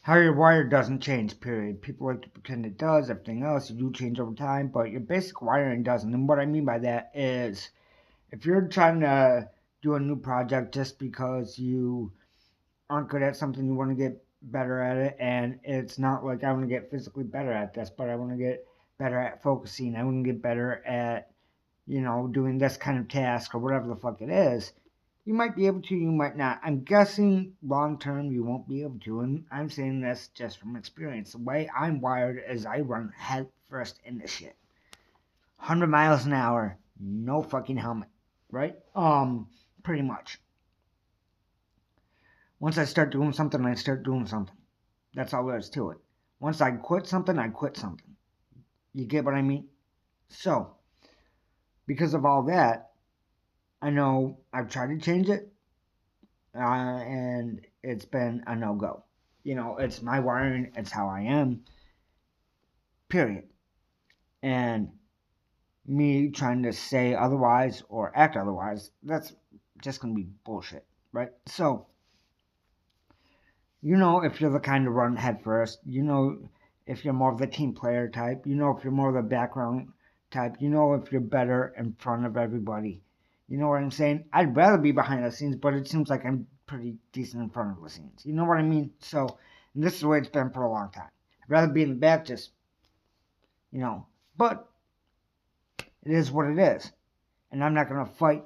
How you're wired doesn't change, period. People like to pretend it does. Everything else, you do change over time, but your basic wiring doesn't. And what I mean by that is if you're trying to do a new project just because you aren't good at something, you want to get better at it, and it's not like I want to get physically better at this, but I want to get better at focusing. I want to get better at, doing this kind of task or whatever the fuck it is. You might be able to, you might not. I'm guessing long term you won't be able to, and I'm saying this just from experience. The way I'm wired is I run head first into shit. 100 miles an hour, no fucking helmet, right? Pretty much. Once I start doing something, I start doing something. That's all there is to it. Once I quit something, I quit something. You get what I mean? So, because of all that, I know I've tried to change it, and it's been a no go. It's my wiring, it's how I am, period. And me trying to say otherwise or act otherwise, that's just gonna be bullshit, right? So, if you're the kind to run head first, if you're more of the team player type, if you're more of the background type, if you're better in front of everybody. You know what I'm saying? I'd rather be behind the scenes, but it seems like I'm pretty decent in front of the scenes. You know what I mean? So, and this is the way it's been for a long time. I'd rather be in the back, just, but it is what it is. And I'm not going to fight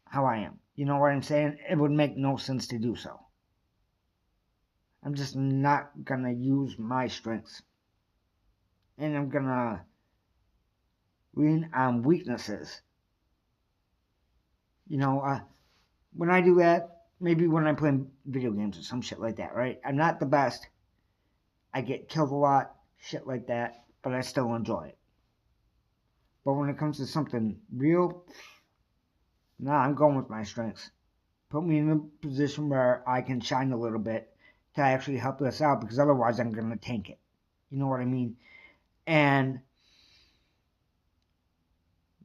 how I am. You know what I'm saying? It would make no sense to do so. I'm just not going to use my strengths. And I'm going to lean on weaknesses. When I do that, maybe when I'm playing video games or some shit like that, right? I'm not the best. I get killed a lot, shit like that, but I still enjoy it. But when it comes to something real, nah, I'm going with my strengths. Put me in a position where I can shine a little bit to actually help this out, because otherwise I'm going to tank it. You know what I mean? And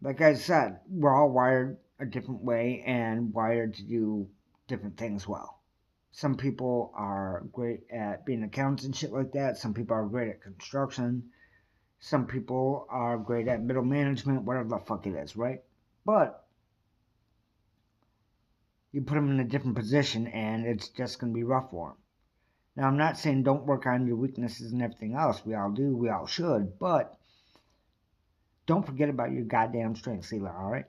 like I said, we're all wired a different way and wired to do different things well. Some people are great at being accountants and shit like that. Some people are great at construction. Some people are great at middle management, whatever the fuck it is, right? But you put them in a different position and it's just going to be rough for them. Now, I'm not saying don't work on your weaknesses and everything else. We all do. We all should. But don't forget about your goddamn strengths, Sealer, all right?